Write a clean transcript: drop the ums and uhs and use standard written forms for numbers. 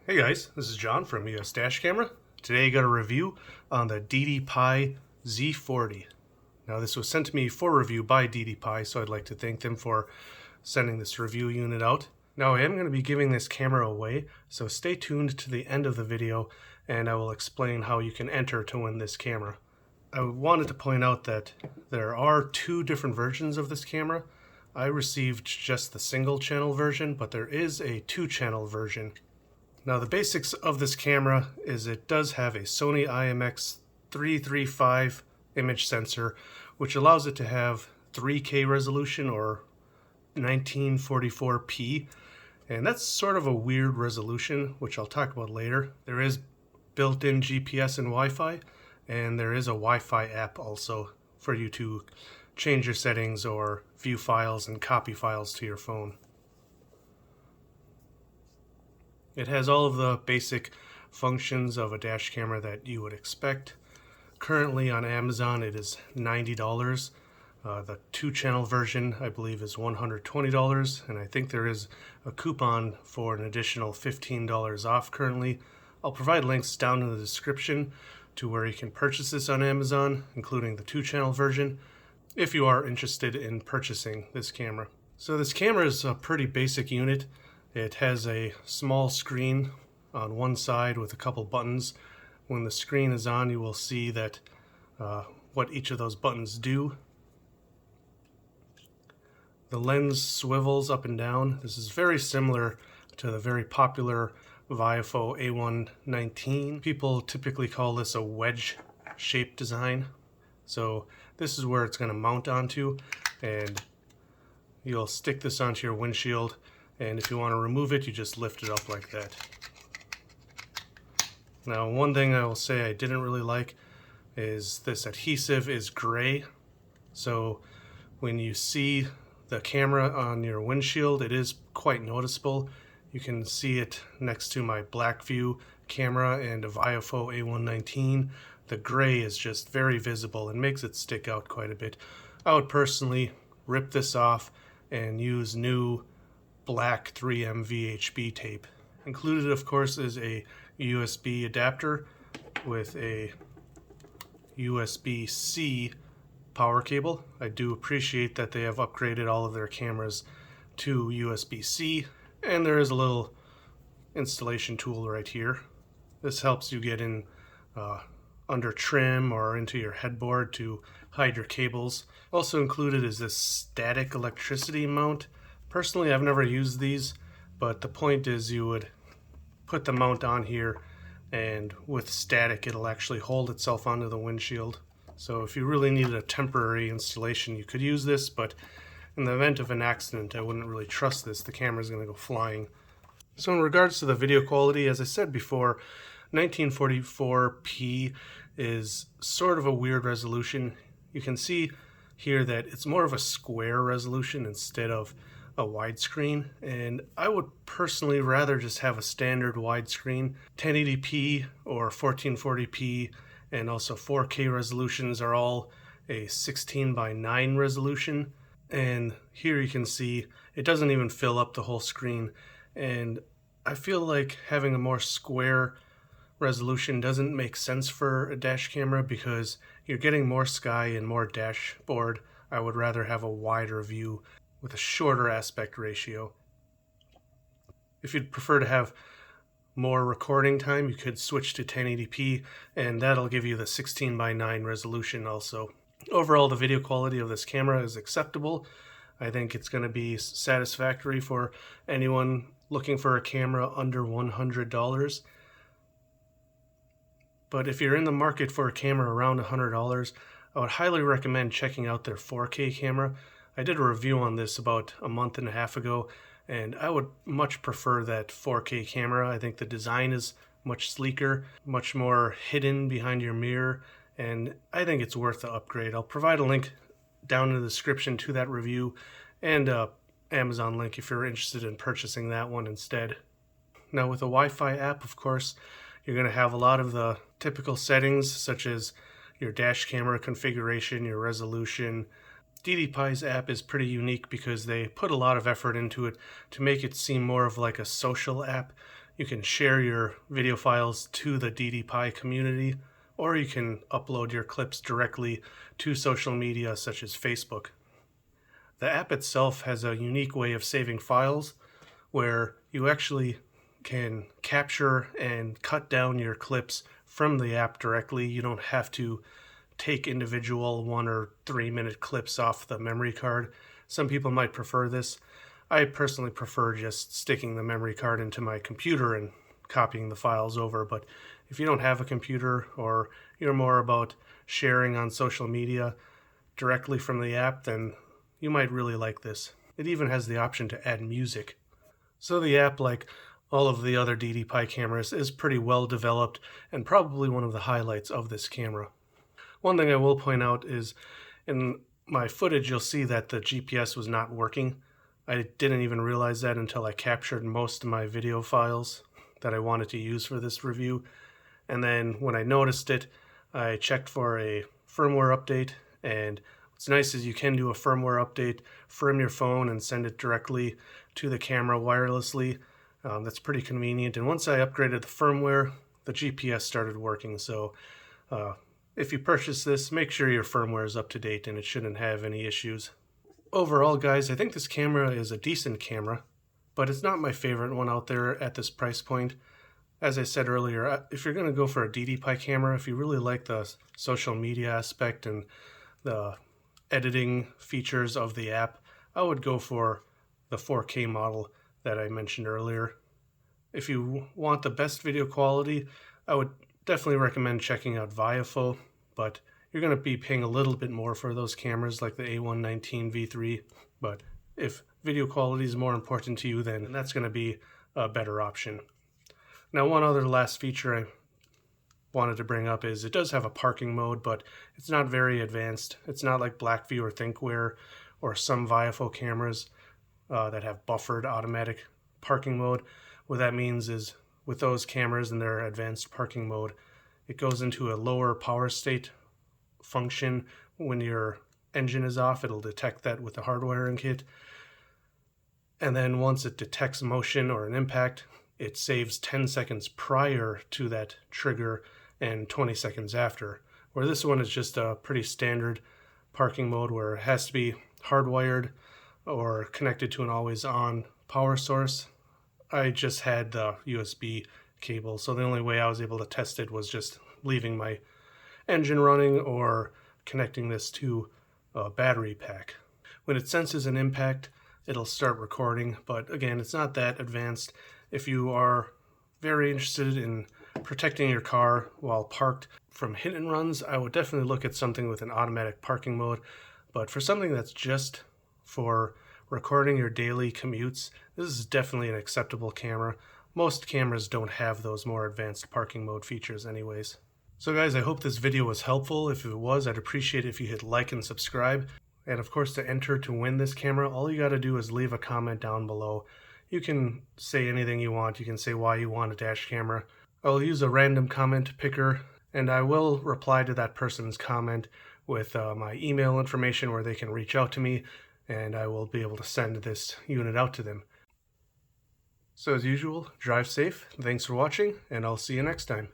Hey guys, this is John from US Dash Camera. Today I got a review on the DDPAI Z40. Now this was sent to me for review by DDPAI, so I'd like to thank them for sending this review unit out. Now I am going to be giving this camera away, so stay tuned to the end of the video and I will explain how you can enter to win this camera. I wanted to point out that there are two different versions of this camera. I received just the single channel version, but there is a 2-channel version. Now the basics of this camera is it does have a Sony IMX335 image sensor, which allows it to have 3K resolution or 1944p, and that's sort of a weird resolution, which I'll talk about later. There is built-in GPS and Wi-Fi, and there is a Wi-Fi app also for you to change your settings or view files and copy files to your phone. It has all of the basic functions of a dash camera that you would expect. Currently on Amazon it is $90. The 2-channel version I believe is $120, and I think there is a coupon for an additional $15 off currently. I'll provide links down in the description to where you can purchase this on Amazon, including the 2-channel version, if you are interested in purchasing this camera. So this camera is a pretty basic unit. It has a small screen on one side with a couple buttons. When the screen is on, you will see that what each of those buttons do. The lens swivels up and down. This is very similar to the very popular Blackvue A119. People typically call this a wedge-shaped design. So this is where it's going to mount onto, and you'll stick this onto your windshield. And if you want to remove it, you just lift it up like that. Now, one thing I will say I didn't really like is this adhesive is gray. So when you see the camera on your windshield, it is quite noticeable. You can see it next to my Blackvue camera and a Blackvue A119. The gray is just very visible and makes it stick out quite a bit. I would personally rip this off and use new black 3M VHB tape. Included, of course, is a USB adapter with a USB-C power cable. I do appreciate that they have upgraded all of their cameras to USB-C, and there is a little installation tool right here. This helps you get in under trim or into your headboard to hide your cables. Also included is this static electricity mount. Personally, I've never used these, but the point is you would put the mount on here, and with static it'll actually hold itself onto the windshield. So if you really needed a temporary installation, you could use this, but in the event of an accident, I wouldn't really trust this. The camera's going to go flying. So in regards to the video quality, as I said before, 1944p is sort of a weird resolution. You can see here that it's more of a square resolution instead of a widescreen, and I would personally rather just have a standard widescreen. 1080p or 1440p and also 4K resolutions are all a 16:9 resolution, and here you can see it doesn't even fill up the whole screen, and I feel like having a more square resolution doesn't make sense for a dash camera because you're getting more sky and more dashboard. I would rather have a wider view with a shorter aspect ratio. If you'd prefer to have more recording time, you could switch to 1080p, and that'll give you the 16:9 resolution also. Overall, the video quality of this camera is acceptable. I think it's going to be satisfactory for anyone looking for a camera under $100. But if you're in the market for a camera around $100, I would highly recommend checking out their 4K camera. I did a review on this about a month and a half ago, and I would much prefer that 4K camera. I think the design is much sleeker, much more hidden behind your mirror, and I think it's worth the upgrade. I'll provide a link down in the description to that review and a Amazon link if you're interested in purchasing that one instead. Now with a Wi-Fi app, of course, you're going to have a lot of the typical settings such as your dash camera configuration, your resolution, DDPAI's app is pretty unique because they put a lot of effort into it to make it seem more of like a social app. You can share your video files to the DDPAI community, or you can upload your clips directly to social media such as Facebook. The app itself has a unique way of saving files where you actually can capture and cut down your clips from the app directly. You don't have to take individual 1 or 3 minute clips off the memory card. Some people might prefer this. I personally prefer just sticking the memory card into my computer and copying the files over, but if you don't have a computer or you're more about sharing on social media directly from the app, then you might really like this. It even has the option to add music. So the app, like all of the other DDPAI cameras, is pretty well developed and probably one of the highlights of this camera. One thing I will point out is in my footage you'll see that the GPS was not working. I didn't even realize that until I captured most of my video files that I wanted to use for this review. And then when I noticed it, I checked for a firmware update, and what's nice is you can do a firmware update from your phone and send it directly to the camera wirelessly. That's pretty convenient. And once I upgraded the firmware, the GPS started working. So if you purchase this, make sure your firmware is up to date and it shouldn't have any issues. Overall, guys, I think this camera is a decent camera, but it's not my favorite one out there at this price point. As I said earlier, if you're going to go for a DDPAI camera, if you really like the social media aspect and the editing features of the app, I would go for the 4K model that I mentioned earlier. If you want the best video quality, I would definitely recommend checking out Viafo, but you're going to be paying a little bit more for those cameras like the A119 V3, but if video quality is more important to you, then that's going to be a better option. Now, one other last feature I wanted to bring up is it does have a parking mode, but it's not very advanced. It's not like Blackvue or Thinkware or some Viafo cameras that have buffered automatic parking mode. What that means is with those cameras and their advanced parking mode, it goes into a lower power state function. When your engine is off, it'll detect that with the hardwiring kit. And then once it detects motion or an impact, it saves 10 seconds prior to that trigger and 20 seconds after. Where this one is just a pretty standard parking mode where it has to be hardwired or connected to an always-on power source. I just had the USB cable, so the only way I was able to test it was just leaving my engine running or connecting this to a battery pack. When it senses an impact, it'll start recording, but again, it's not that advanced. If you are very interested in protecting your car while parked from hit and runs, I would definitely look at something with an automatic parking mode. But for something that's just for recording your daily commutes, this is definitely an acceptable camera. Most cameras don't have those more advanced parking mode features anyways. So guys, I hope this video was helpful. If it was, I'd appreciate it if you hit like and subscribe. And of course, to enter to win this camera, all you got to do is leave a comment down below. You can say anything you want. You can say why you want a dash camera. I'll use a random comment picker, and I will reply to that person's comment with my email information where they can reach out to me, and I will be able to send this unit out to them. So as usual, drive safe. Thanks for watching, and I'll see you next time.